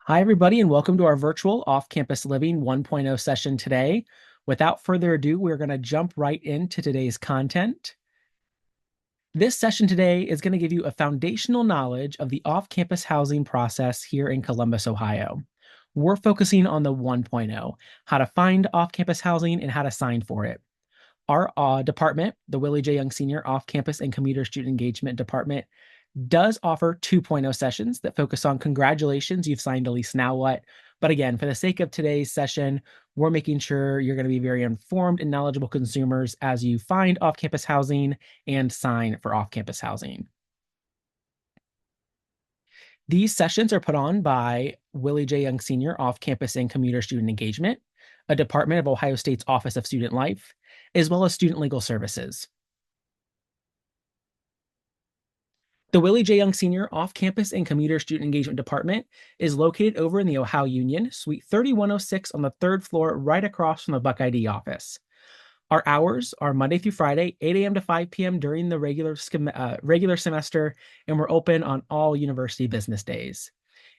Hi, everybody, and welcome to our virtual off-campus living 1.0 session today. Without further ado, we're going to jump right into today's content. This session today is going to give you a foundational knowledge of the off-campus housing process here in Columbus, Ohio. We're focusing on the 1.0, how to find off-campus housing and how to sign for it. Our department, the Willie J. Young Senior Off-Campus and Commuter Student Engagement Department, does offer 2.0 sessions that focus on congratulations, you've signed a lease, now what? But again, for the sake of today's session, we're making sure you're going to be very informed and knowledgeable consumers as you find off-campus housing and sign for off-campus housing. These sessions are put on by Willie J. Young Senior Off-Campus and Commuter Student Engagement, a department of Ohio State's Office of Student Life, as well as Student Legal Services. The Willie J. Young Senior Off-Campus and Commuter Student Engagement Department is located over in the Ohio Union, Suite 3106 on the third floor, right across from the Buckeyes office. Our hours are Monday through Friday, 8 a.m. to 5 p.m. during the regular semester, and we're open on all university business days.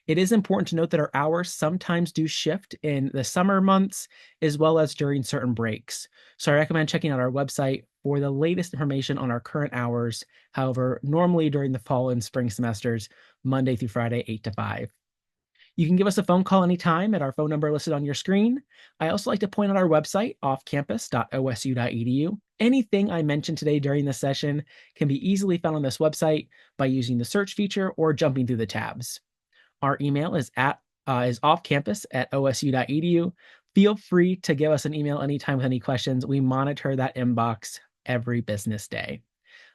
It is important to note that our hours sometimes do shift in the summer months as well as during certain breaks. So I recommend checking out our website for the latest information on our current hours. However, normally during the fall and spring semesters, Monday through Friday, 8 to 5. You can give us a phone call anytime at our phone number listed on your screen. I also like to point out our website, offcampus.osu.edu. Anything I mentioned today during this session can be easily found on this website by using the search feature or jumping through the tabs. Our email is offcampus@osu.edu. Feel free to give us an email anytime with any questions. We monitor that inbox every business day.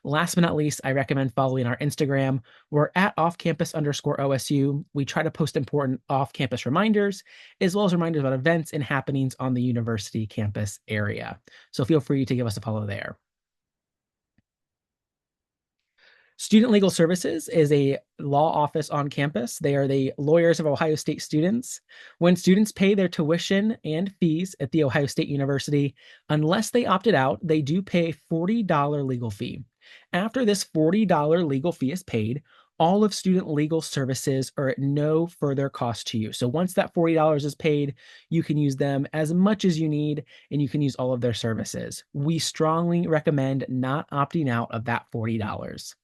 Last but not least, I recommend following our Instagram. We're at offcampus_OSU. We try to post important off-campus reminders, as well as reminders about events and happenings on the university campus area. So feel free to give us a follow there. Student Legal Services is a law office on campus. They are the lawyers of Ohio State students. When students pay their tuition and fees at the Ohio State University, unless they opted out, they do pay a $40 legal fee. After this $40 legal fee is paid, all of student legal services are at no further cost to you. So once that $40 is paid, you can use them as much as you need and you can use all of their services. We strongly recommend not opting out of that $40.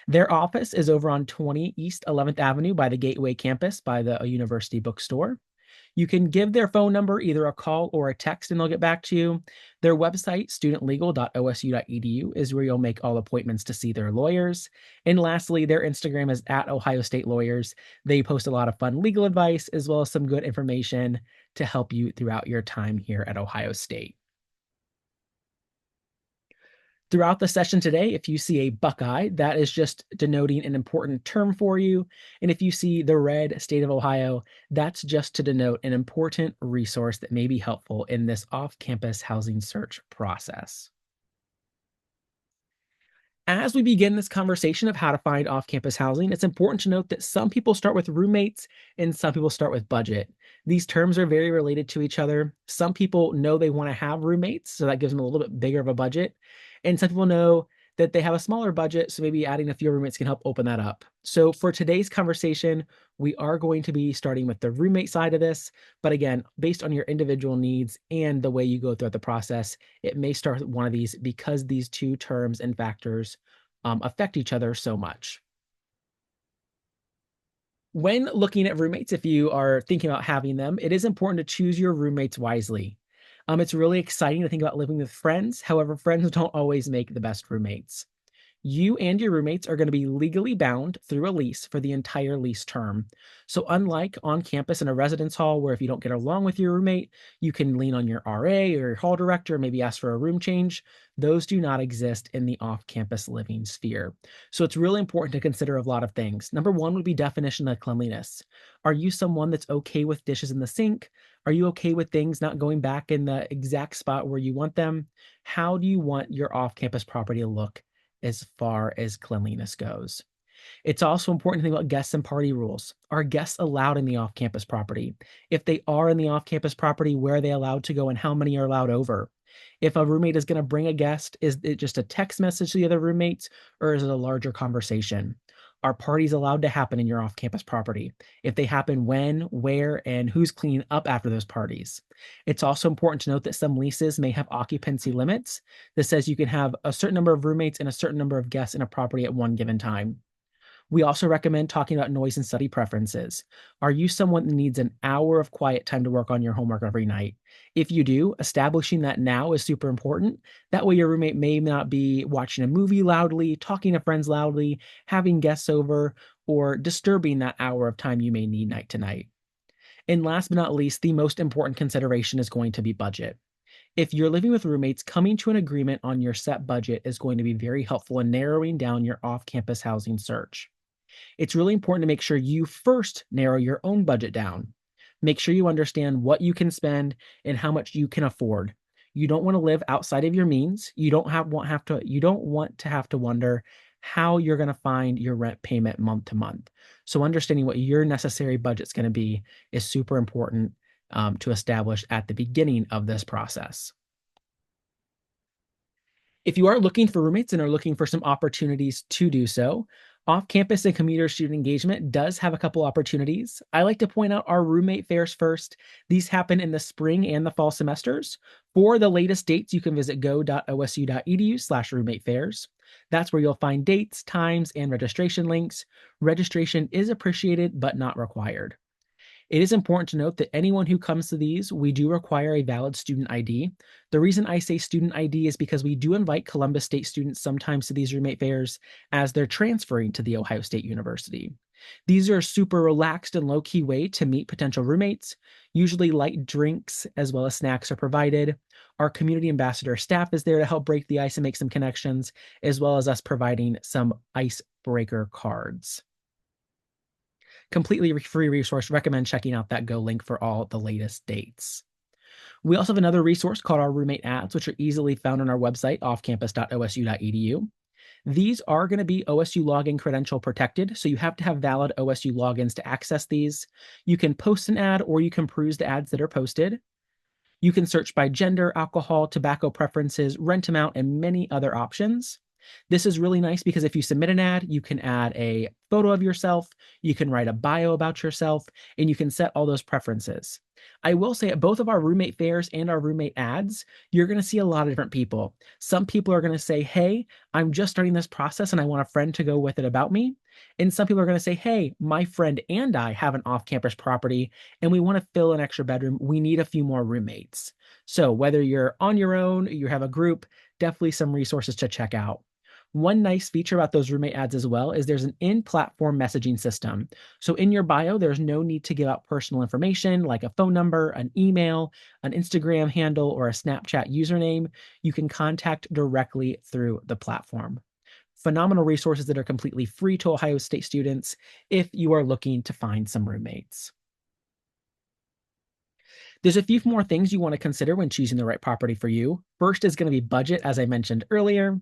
Their office is over on 20 East 11th Avenue by the Gateway campus by the University Bookstore. You can give their phone number either a call or a text and they'll get back to you. Their website, studentlegal.osu.edu, is where you'll make all appointments to see their lawyers. And lastly, their Instagram is at Ohio State Lawyers. They post a lot of fun legal advice as well as some good information to help you throughout your time here at Ohio State. Throughout the session today, if you see a Buckeye, that is just denoting an important term for you. And if you see the red state of Ohio, that's just to denote an important resource that may be helpful in this off-campus housing search process. As we begin this conversation of how to find off-campus housing, it's important to note that some people start with roommates and some people start with budget. These terms are very related to each other. Some people know they want to have roommates, so that gives them a little bit bigger of a budget. And some people know that they have a smaller budget, so maybe adding a few roommates can help open that up. So for today's conversation, we are going to be starting with the roommate side of this. But again, based on your individual needs and the way you go throughout the process, it may start with one of these because these two terms and factors affect each other so much. When looking at roommates, if you are thinking about having them, it is important to choose your roommates wisely. It's really exciting to think about living with friends. However, friends don't always make the best roommates. You and your roommates are going to be legally bound through a lease for the entire lease term. So, unlike on campus in a residence hall, where if you don't get along with your roommate, you can lean on your RA or your hall director, maybe ask for a room change, those do not exist in the off campus living sphere. So, it's really important to consider a lot of things. Number one would be definition of cleanliness. Are you someone that's okay with dishes in the sink? Are you okay with things not going back in the exact spot where you want them? How do you want your off campus property to look as far as cleanliness goes? It's also important to think about guests and party rules. Are guests allowed in the off campus property? If they are in the off campus property, where are they allowed to go and how many are allowed over? If a roommate is going to bring a guest, is it just a text message to the other roommates or is it a larger conversation? Are parties allowed to happen in your off-campus property? If they happen, when, where, and who's cleaning up after those parties? It's also important to note that some leases may have occupancy limits that says you can have a certain number of roommates and a certain number of guests in a property at one given time. We also recommend talking about noise and study preferences. Are you someone that needs an hour of quiet time to work on your homework every night? If you do, establishing that now is super important. That way, your roommate may not be watching a movie loudly, talking to friends loudly, having guests over, or disturbing that hour of time you may need night to night. And last but not least, the most important consideration is going to be budget. If you're living with roommates, coming to an agreement on your set budget is going to be very helpful in narrowing down your off campus housing search. It's really important to make sure you first narrow your own budget down. Make sure you understand what you can spend and how much you can afford. You don't want to live outside of your means. You don't want to have to wonder how you're going to find your rent payment month to month. So understanding what your necessary budget's going to be is super important to establish at the beginning of this process. If you are looking for roommates and are looking for some opportunities to do so, off-campus and commuter student engagement does have a couple opportunities. I like to point out our roommate fairs first. These happen in the spring and the fall semesters. For the latest dates, you can visit go.osu.edu/roommate fairs. That's where you'll find dates, times, and registration links. Registration is appreciated, but not required. It is important to note that anyone who comes to these, we do require a valid student ID. The reason I say student ID is because we do invite Columbus State students sometimes to these roommate fairs as they're transferring to The Ohio State University. These are a super relaxed and low-key way to meet potential roommates. Usually light drinks as well as snacks are provided. Our community ambassador staff is there to help break the ice and make some connections, as well as us providing some icebreaker cards. Completely free resource. Recommend checking out that Go link for all the latest dates. We also have another resource called our roommate ads, which are easily found on our website, offcampus.osu.edu. These are going to be OSU login credential protected, so you have to have valid OSU logins to access these. You can post an ad or you can peruse the ads that are posted. You can search by gender, alcohol, tobacco preferences, rent amount, and many other options. This is really nice because if you submit an ad, you can add a photo of yourself, you can write a bio about yourself, and you can set all those preferences. I will say at both of our roommate fairs and our roommate ads, you're going to see a lot of different people. Some people are going to say, hey, I'm just starting this process and I want a friend to go with it about me. And some people are going to say, hey, my friend and I have an off-campus property and we want to fill an extra bedroom. We need a few more roommates. So whether you're on your own, you have a group, definitely some resources to check out. One nice feature about those roommate ads as well is there's an in-platform messaging system. So in your bio, there's no need to give out personal information like a phone number, an email, an Instagram handle, or a Snapchat username. You can contact directly through the platform. Phenomenal resources that are completely free to Ohio State students if you are looking to find some roommates. There's a few more things you want to consider when choosing the right property for you. First is going to be budget, as I mentioned earlier.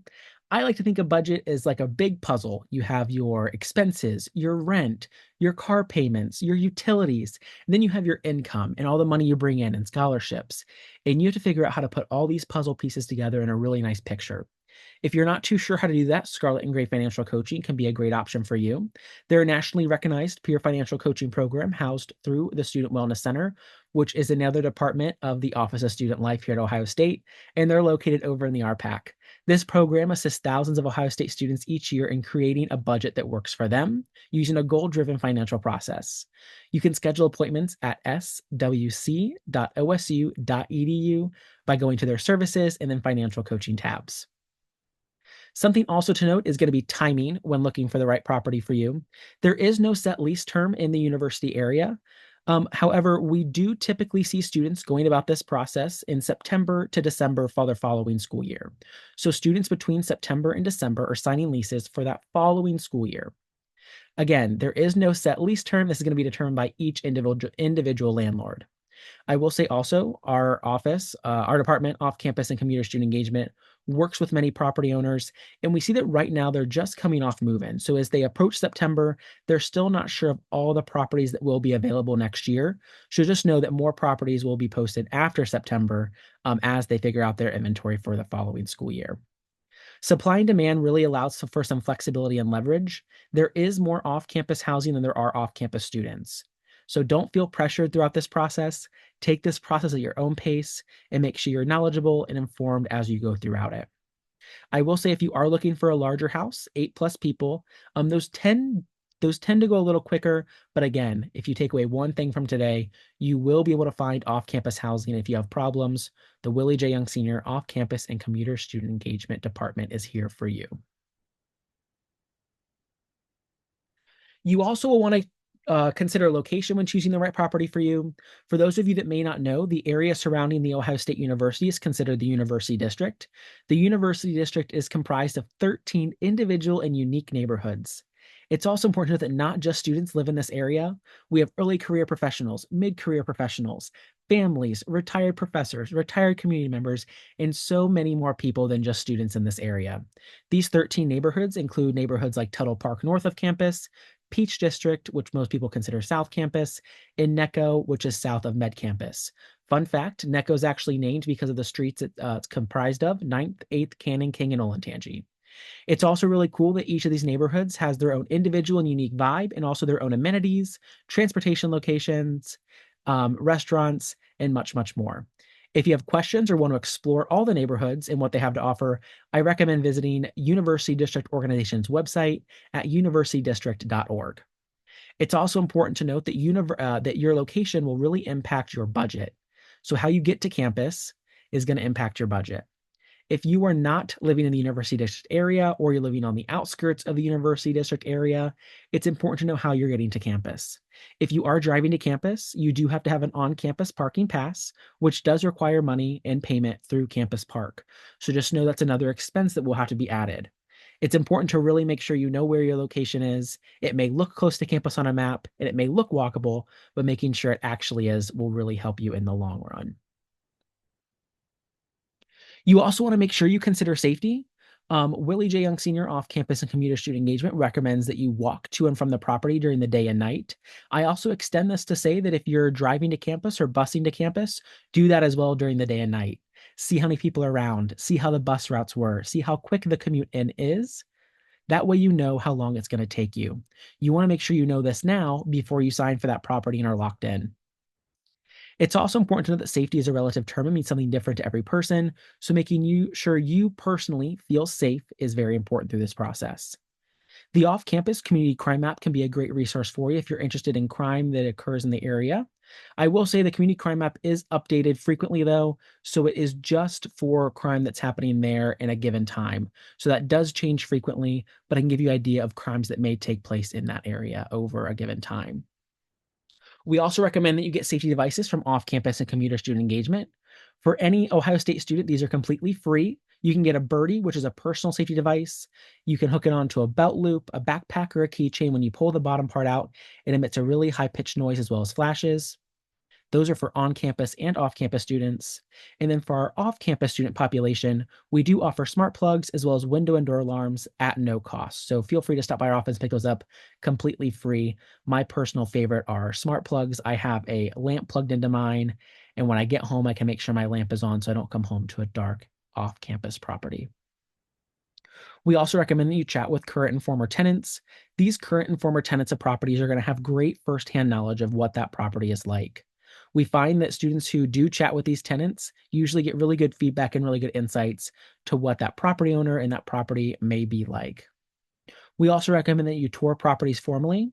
I like to think of budget as like a big puzzle. You have your expenses, your rent, your car payments, your utilities, and then you have your income and all the money you bring in and scholarships. And you have to figure out how to put all these puzzle pieces together in a really nice picture. If you're not too sure how to do that, Scarlett and Gray Financial Coaching can be a great option for you. They're a nationally recognized peer financial coaching program housed through the Student Wellness Center, which is another department of the Office of Student Life here at Ohio State, and they're located over in the RPAC. This program assists thousands of Ohio State students each year in creating a budget that works for them using a goal-driven financial process. You can schedule appointments at swc.osu.edu by going to their services and then financial coaching tabs. Something also to note is going to be timing when looking for the right property for you. There is no set lease term in the university area. However, we do typically see students going about this process in September to December for their following school year. So students between September and December are signing leases for that following school year. Again, there is no set lease term. This is going to be determined by each individual landlord. I will say also our office, our department, off-campus and commuter student engagement works with many property owners. And we see that right now they're just coming off move-in. So as they approach September, they're still not sure of all the properties that will be available next year. So just know that more properties will be posted after September as they figure out their inventory for the following school year. Supply and demand really allows for some flexibility and leverage. There is more off campus housing than there are off campus students. So don't feel pressured throughout this process. Take this process at your own pace and make sure you're knowledgeable and informed as you go throughout it. I will say if you are looking for a larger house, 8 plus people, those tend to go a little quicker. But again, if you take away one thing from today, you will be able to find off-campus housing if you have problems. The Willie J. Young Senior Off-Campus and Commuter Student Engagement Department is here for you. You also will want to consider location when choosing the right property for you. For those of you that may not know, the area surrounding the Ohio State University is considered the University District. The University District is comprised of 13 individual and unique neighborhoods. It's also important to note that not just students live in this area. We have early career professionals, mid-career professionals, families, retired professors, retired community members, and so many more people than just students in this area. These 13 neighborhoods include neighborhoods like Tuttle Park north of campus, Peach District, which most people consider South Campus, and Necco, which is south of Med Campus. Fun fact, Necco is actually named because of the streets it's comprised of, 9th, 8th, Cannon, King, and Olentangy. It's also really cool that each of these neighborhoods has their own individual and unique vibe and also their own amenities, transportation locations, restaurants, and much, much more. If you have questions or want to explore all the neighborhoods and what they have to offer, I recommend visiting University District Organization's website at universitydistrict.org. It's also important to note that that your location will really impact your budget. So how you get to campus is going to impact your budget. If you are not living in the University District area or you're living on the outskirts of the University District area, it's important to know how you're getting to campus. If you are driving to campus, you do have to have an on-campus parking pass, which does require money and payment through Campus Park. So just know that's another expense that will have to be added. It's important to really make sure you know where your location is. It may look close to campus on a map and it may look walkable, but making sure it actually is will really help you in the long run. You also want to make sure you consider safety. Willie J. Young Senior Off-Campus and Commuter Student Engagement recommends that you walk to and from the property during the day and night. I also extend this to say that if you're driving to campus or busing to campus, do that as well during the day and night. See how many people are around, see how the bus routes were, see how quick the commute in is. That way you know how long it's going to take you. You want to make sure you know this now before you sign for that property and are locked in. It's also important to know that safety is a relative term. It means something different to every person. So making sure you personally feel safe is very important through this process. The off-campus community crime map can be a great resource for you if you're interested in crime that occurs in the area. I will say the community crime map is updated frequently though, so it is just for crime that's happening there in a given time. So that does change frequently, but I can give you an idea of crimes that may take place in that area over a given time. We also recommend that you get safety devices from off-campus and commuter student engagement. For any Ohio State student, these are completely free. You can get a Birdie, which is a personal safety device. You can hook it onto a belt loop, a backpack, or a keychain. When you pull the bottom part out, it emits a really high-pitched noise as well as flashes. Those are for on-campus and off-campus students. And then for our off-campus student population, we do offer smart plugs as well as window and door alarms at no cost. So feel free to stop by our office and pick those up completely free. My personal favorite are smart plugs. I have a lamp plugged into mine, and when I get home, I can make sure my lamp is on so I don't come home to a dark off-campus property. We also recommend that you chat with current and former tenants. These current and former tenants of properties are going to have great firsthand knowledge of what that property is like. We find that students who do chat with these tenants usually get really good feedback and really good insights to what that property owner and that property may be like. We also recommend that you tour properties formally.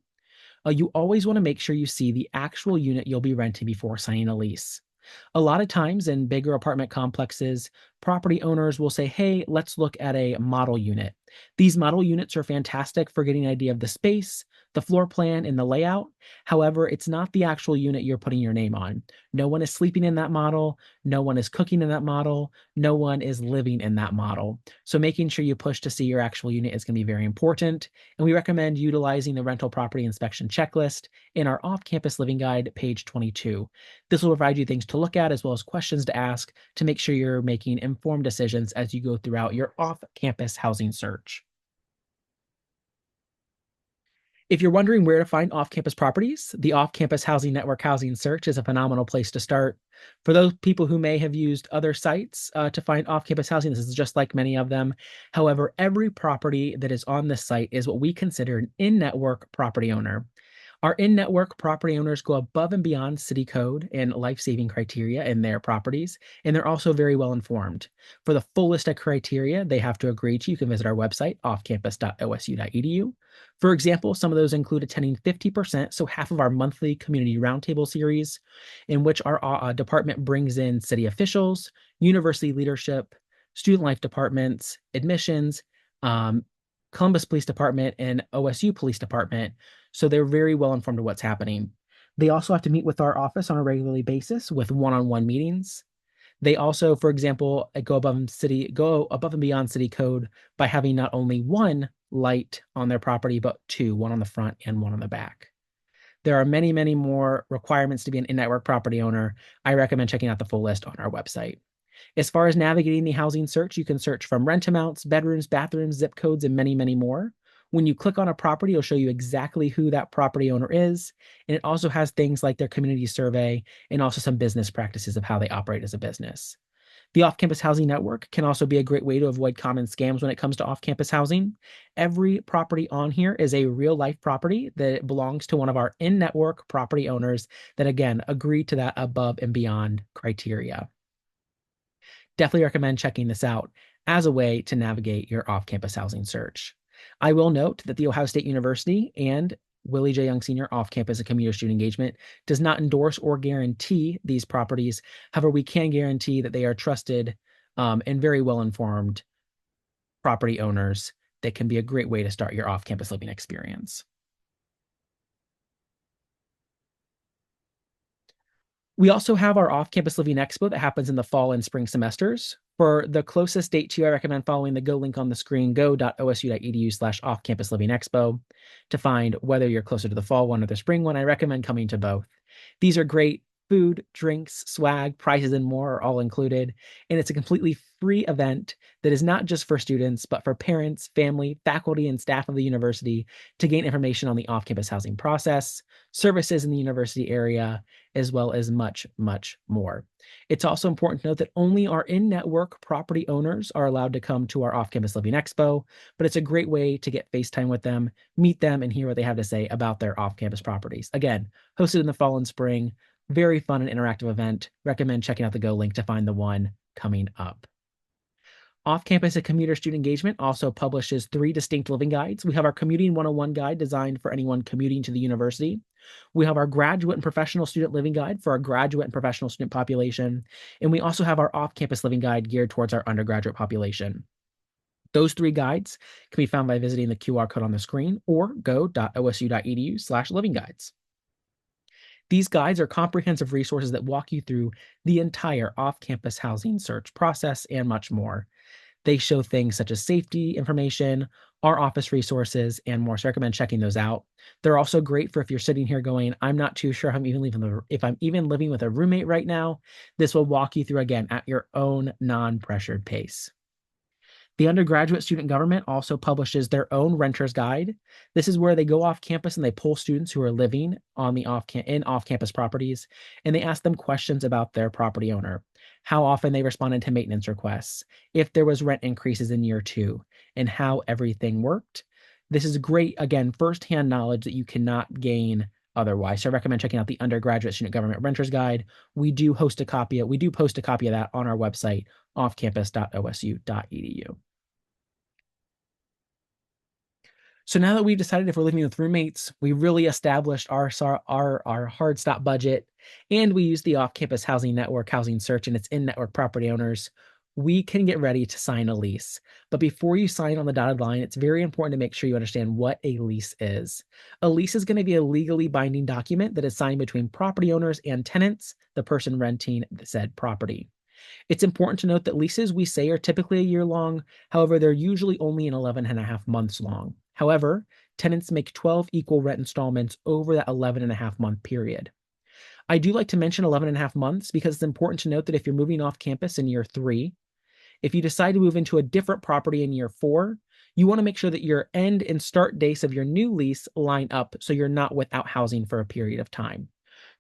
You always want to make sure you see the actual unit you'll be renting before signing a lease. A lot of times in bigger apartment complexes, property owners will say, hey, let's look at a model unit. These model units are fantastic for getting an idea of the space, the floor plan, and the layout. However, it's not the actual unit you're putting your name on. No one is sleeping in that model. No one is cooking in that model. No one is living in that model. So making sure you push to see your actual unit is going to be very important. And we recommend utilizing the rental property inspection checklist in our off-campus living guide, page 22. This will provide you things to look at as well as questions to ask to make sure you're making informed decisions as you go throughout your off-campus housing search. If you're wondering where to find off-campus properties, the Off-Campus Housing Network Housing Search is a phenomenal place to start. For those people who may have used other sites to find off-campus housing, this is just like many of them. However, every property that is on this site is what we consider an in-network property owner. Our in-network property owners go above and beyond city code and life-saving criteria in their properties, and they're also very well informed. For the full list of criteria they have to agree to, you can visit our website, offcampus.osu.edu. For example, some of those include attending 50%, so half of our monthly community roundtable series, in which our department brings in city officials, university leadership, student life departments, admissions, Columbus Police Department, and OSU Police Department, so they're very well informed of what's happening. They also have to meet with our office on a regular basis with one-on-one meetings. They also, for example, go above and beyond city code by having not only one light on their property, but two, one on the front and one on the back. There are many, many more requirements to be an in-network property owner. I recommend checking out the full list on our website. As far as navigating the housing search, you can search from rent amounts, bedrooms, bathrooms, zip codes, and many, many more. When you click on a property, it'll show you exactly who that property owner is. And it also has things like their community survey and also some business practices of how they operate as a business. The off-campus housing network can also be a great way to avoid common scams when it comes to off-campus housing. Every property on here is a real-life property that belongs to one of our in-network property owners that, again, agree to that above and beyond criteria. Definitely recommend checking this out as a way to navigate your off-campus housing search. I will note that the Ohio State University and Willie J. Young Sr. off-campus and commuter student engagement does not endorse or guarantee these properties. However, we can guarantee that they are trusted and very well-informed property owners that can be a great way to start your off-campus living experience. We also have our off-campus living expo that happens in the fall and spring semesters. For the closest date to you, I recommend following the Go link on the screen, go.osu.edu/off-campus living expo, to find whether you're closer to the fall one or the spring one. I recommend coming to both. These are great. Food, drinks, swag, prizes, and more are all included. And it's a completely free event that is not just for students, but for parents, family, faculty, and staff of the university to gain information on the off-campus housing process, services in the university area, as well as much, much more. It's also important to note that only our in-network property owners are allowed to come to our off-campus living expo, but it's a great way to get FaceTime with them, meet them, and hear what they have to say about their off-campus properties. Again, hosted in the fall and spring, very fun and interactive event. Recommend checking out the Go link to find the one coming up. Off-campus and commuter student engagement also publishes 3 distinct living guides. We have our Commuting 101 guide designed for anyone commuting to the university. We have our graduate and professional student living guide for our graduate and professional student population. And we also have our off-campus living guide geared towards our undergraduate population. Those 3 guides can be found by visiting the QR code on the screen or go.osu.edu/living guides. These guides are comprehensive resources that walk you through the entire off-campus housing search process and much more. They show things such as safety information, our office resources, and more. So I recommend checking those out. They're also great for if you're sitting here going, I'm not too sure if I'm even living with a roommate right now. This will walk you through, again, at your own non-pressured pace. The undergraduate student government also publishes their own renter's guide. This is where they go off campus and they poll students who are living on the off-campus properties, and they ask them questions about their property owner, how often they responded to maintenance requests, if there was rent increases in year 2, and how everything worked. This is great, again, firsthand knowledge that you cannot gain otherwise. So I recommend checking out the undergraduate student government renter's guide. We do post a copy of that on our website, offcampus.osu.edu. So now that we've decided if we're living with roommates, we really established our hard stop budget, and we use the off-campus housing network housing search and its in-network property owners, we can get ready to sign a lease. But before you sign on the dotted line, it's very important to make sure you understand what a lease is. A lease is going to be a legally binding document that is signed between property owners and tenants, the person renting said property. It's important to note that leases we say are typically a year long. However, they're usually only 11 and a half months long. However, tenants make 12 equal rent installments over that 11 and a half month period. I do like to mention 11 and a half months because it's important to note that if you're moving off campus in year 3, if you decide to move into a different property in year 4, You want to make sure that your end and start dates of your new lease line up so you're not without housing for a period of time.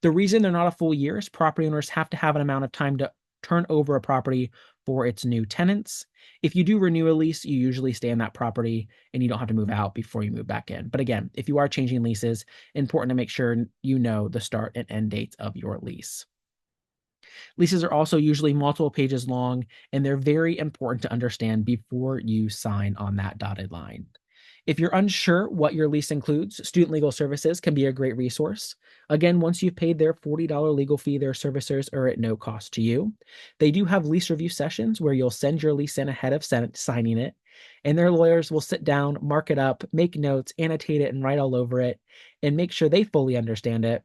The reason they're not a full year is property owners have to have an amount of time to turn over a property for its new tenants. If you do renew a lease, you usually stay in that property and you don't have to move out before you move back in. But again, if you are changing leases, important to make sure you know the start and end dates of your lease. Leases are also usually multiple pages long, and they're very important to understand before you sign on that dotted line. If you're unsure what your lease includes, Student Legal Services can be a great resource. Again, once you've paid their $40 legal fee, their servicers are at no cost to you. They do have lease review sessions where you'll send your lease in ahead of signing it, and their lawyers will sit down, mark it up, make notes, annotate it, and write all over it, and make sure they fully understand it.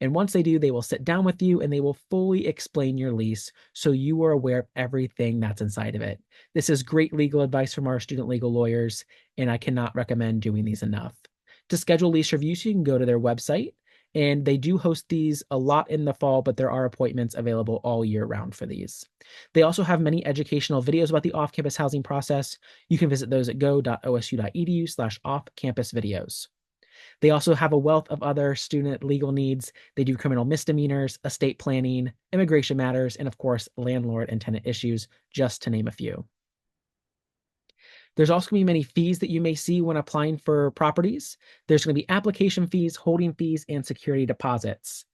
And once they do, they will sit down with you and they will fully explain your lease so you are aware of everything that's inside of it. This is great legal advice from our student legal lawyers, and I cannot recommend doing these enough. To schedule lease reviews, you can go to their website, and they do host these a lot in the fall, but there are appointments available all year round for these. They also have many educational videos about the off-campus housing process. You can visit those at go.osu.edu/off-campus videos. They also have a wealth of other student legal needs. They do criminal misdemeanors, estate planning, immigration matters, and of course, landlord and tenant issues, just to name a few. There's also going to be many fees that you may see when applying for properties. There's going to be application fees, holding fees, and security deposits.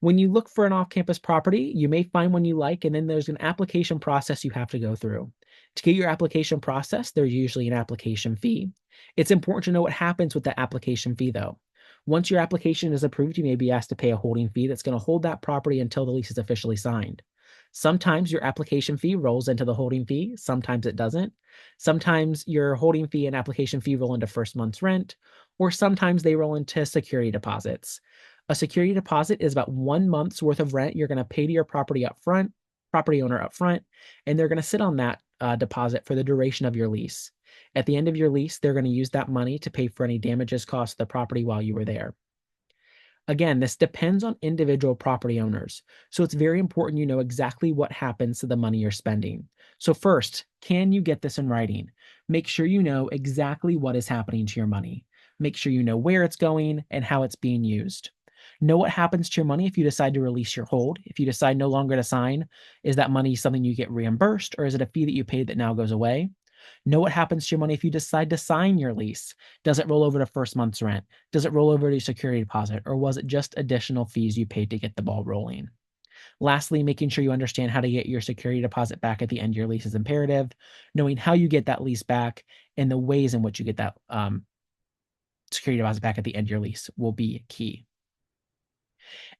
When you look for an off-campus property, you may find one you like, and then there's an application process you have to go through. To get your application process, there's usually an application fee. It's important to know what happens with that application fee, though. Once your application is approved, you may be asked to pay a holding fee that's going to hold that property until the lease is officially signed. Sometimes your application fee rolls into the holding fee, sometimes it doesn't. Sometimes your holding fee and application fee roll into first month's rent, or sometimes they roll into security deposits. A security deposit is about 1 month's worth of rent you're going to pay to your property owner up front, and they're going to sit on that deposit for the duration of your lease. At the end of your lease, they're going to use that money to pay for any damages caused to the property while you were there. Again, this depends on individual property owners, so it's very important you know exactly what happens to the money you're spending. So first, can you get this in writing? Make sure you know exactly what is happening to your money. Make sure you know where it's going and how it's being used. Know what happens to your money if you decide to release your hold. If you decide no longer to sign, is that money something you get reimbursed, or is it a fee that you paid that now goes away? Know what happens to your money if you decide to sign your lease. Does it roll over to first month's rent? Does it roll over to security deposit? Or was it just additional fees you paid to get the ball rolling? Lastly, making sure you understand how to get your security deposit back at the end of your lease is imperative. Knowing how you get that lease back and the ways in which you get that security deposit back at the end of your lease will be key.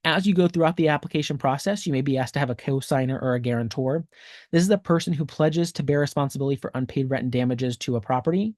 As you go throughout the application process, you may be asked to have a co-signer or a guarantor. This is the person who pledges to bear responsibility for unpaid rent and damages to a property.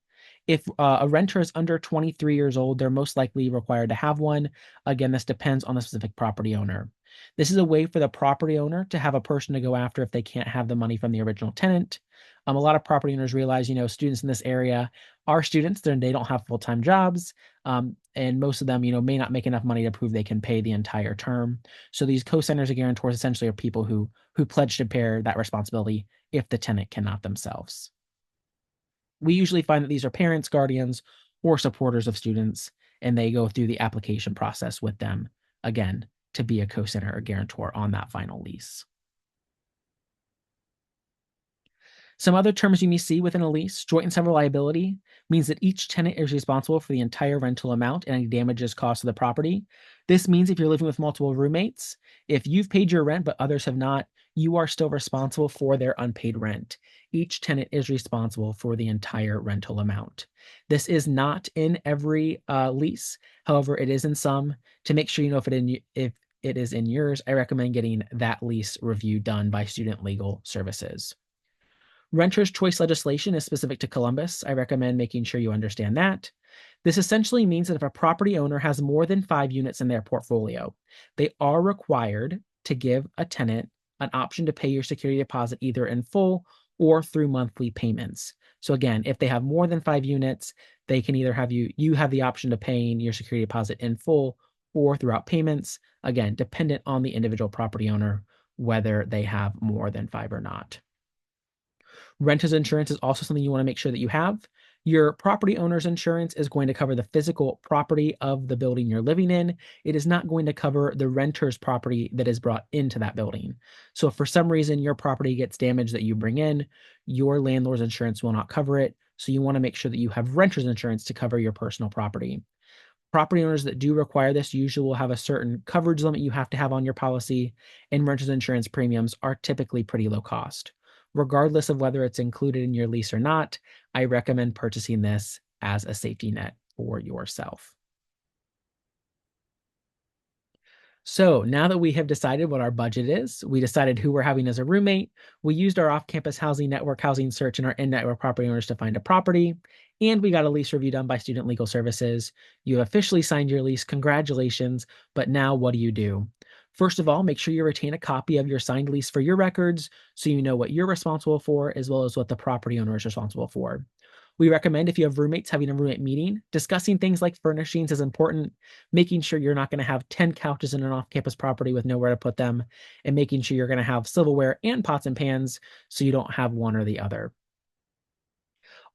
If a renter is under 23 years old, they're most likely required to have one. Again, this depends on the specific property owner. This is a way for the property owner to have a person to go after if they can't have the money from the original tenant. A lot of property owners realize, students in this area are students, they don't have full-time jobs, and most of them, may not make enough money to prove they can pay the entire term. So these co-signers or guarantors essentially are people who pledge to bear that responsibility if the tenant cannot themselves. We usually find that these are parents, guardians, or supporters of students, and they go through the application process with them, again, to be a co-signer or guarantor on that final lease. Some other terms you may see within a lease: joint and several liability means that each tenant is responsible for the entire rental amount and any damages caused to the property. This means if you're living with multiple roommates, if you've paid your rent but others have not, you are still responsible for their unpaid rent. Each tenant is responsible for the entire rental amount. This is not in every lease. However, it is in some. To make sure you know if it is in yours, I recommend getting that lease review done by Student Legal Services. Renter's choice legislation is specific to Columbus. I recommend making sure you understand that. This essentially means that if a property owner has more than 5 units in their portfolio, they are required to give a tenant an option to pay your security deposit either in full or through monthly payments. So again, if they have more than 5 units, they can either have you have the option to paying your security deposit in full or throughout payments, again, dependent on the individual property owner, whether they have more than 5 or not. Renter's insurance is also something you want to make sure that you have. Your property owner's insurance is going to cover the physical property of the building you're living in. It is not going to cover the renter's property that is brought into that building. So if for some reason your property gets damaged that you bring in, your landlord's insurance will not cover it. So you want to make sure that you have renter's insurance to cover your personal property. Property owners that do require this usually will have a certain coverage limit you have to have on your policy, and renters insurance premiums are typically pretty low cost. Regardless of whether it's included in your lease or not, I recommend purchasing this as a safety net for yourself. So now that we have decided what our budget is, we decided who we're having as a roommate, we used our off-campus housing network housing search and our in-network property owners to find a property, and we got a lease review done by Student Legal Services. You officially signed your lease. Congratulations. But now what do you do? First of all, make sure you retain a copy of your signed lease for your records so you know what you're responsible for as well as what the property owner is responsible for. We recommend if you have roommates having a roommate meeting, discussing things like furnishings is important, making sure you're not going to have 10 couches in an off-campus property with nowhere to put them, and making sure you're going to have silverware and pots and pans so you don't have one or the other.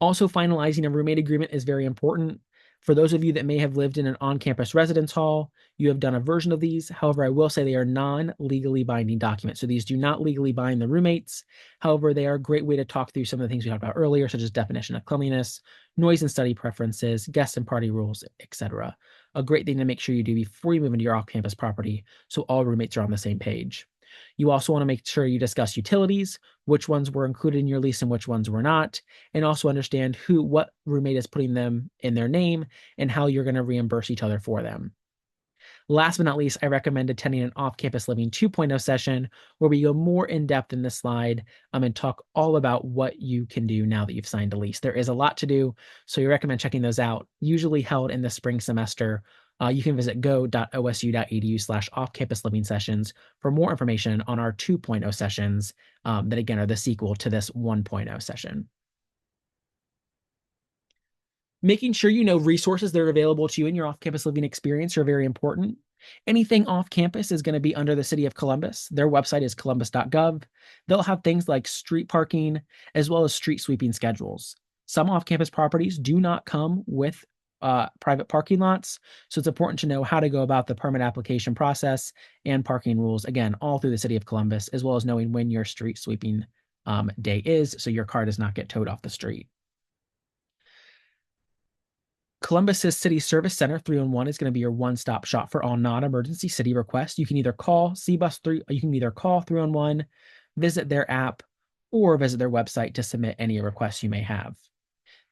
Also, finalizing a roommate agreement is very important. For those of you that may have lived in an on-campus residence hall, you have done a version of these. However, I will say they are non-legally binding documents. So these do not legally bind the roommates. However, they are a great way to talk through some of the things we talked about earlier, such as definition of cleanliness, noise and study preferences, guest and party rules, etc. A great thing to make sure you do before you move into your off-campus property so all roommates are on the same page. You also want to make sure you discuss utilities, which ones were included in your lease and which ones were not, and also understand what roommate is putting them in their name and how you're going to reimburse each other for them. Last but not least, I recommend attending an off-campus living 2.0 session where we go more in depth in this slide and talk all about what you can do now that you've signed a lease. There is a lot to do, so we recommend checking those out, usually held in the spring semester. You can visit go.osu.edu/off-campus living sessions for more information on our 2.0 sessions that, again, are the sequel to this 1.0 session. Making sure you know resources that are available to you in your off-campus living experience are very important. Anything off-campus is going to be under the City of Columbus. Their website is columbus.gov. They'll have things like street parking as well as street sweeping schedules. Some off-campus properties do not come with private parking lots, so it's important to know how to go about the permit application process and parking rules, again, all through the City of Columbus, as well as knowing when your street sweeping day is so your car does not get towed off the street. Columbus's City Service Center 311 is going to be your one-stop shop for all non-emergency city requests. You can either call CBUS 3, you can either call 311, visit their app, or visit their website to submit any requests you may have.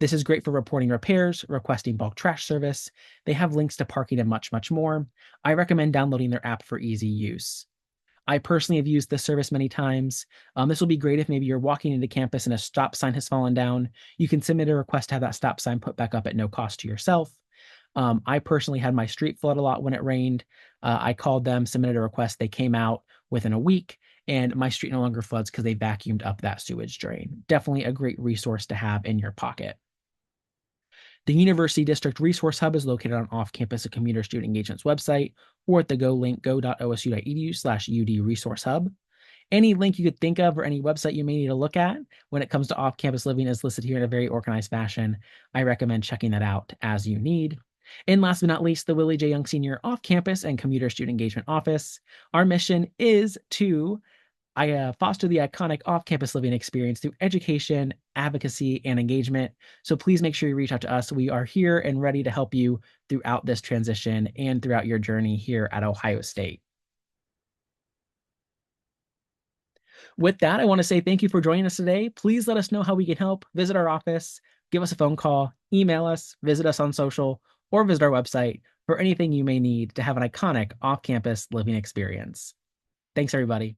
This is great for reporting repairs, requesting bulk trash service. They have links to parking and much, much more. I recommend downloading their app for easy use. I personally have used this service many times. This will be great if maybe you're walking into campus and a stop sign has fallen down. You can submit a request to have that stop sign put back up at no cost to yourself. I personally had my street flood a lot when it rained. I called them, submitted a request. They came out within a week, and my street no longer floods because they vacuumed up that sewage drain. Definitely a great resource to have in your pocket. The University District Resource Hub is located on off-campus at Commuter Student Engagement's website or at the Go link go.osu.edu/UD Resource Hub. Any link you could think of or any website you may need to look at when it comes to off-campus living is listed here in a very organized fashion. I recommend checking that out as you need. And last but not least, the Willie J. Young Senior Off-Campus and Commuter Student Engagement Office. Our mission is to foster the iconic off-campus living experience through education, advocacy, and engagement. So please make sure you reach out to us. We are here and ready to help you throughout this transition and throughout your journey here at Ohio State. With that, I want to say thank you for joining us today. Please let us know how we can help. Visit our office, give us a phone call, email us, visit us on social, or visit our website for anything you may need to have an iconic off-campus living experience. Thanks, everybody.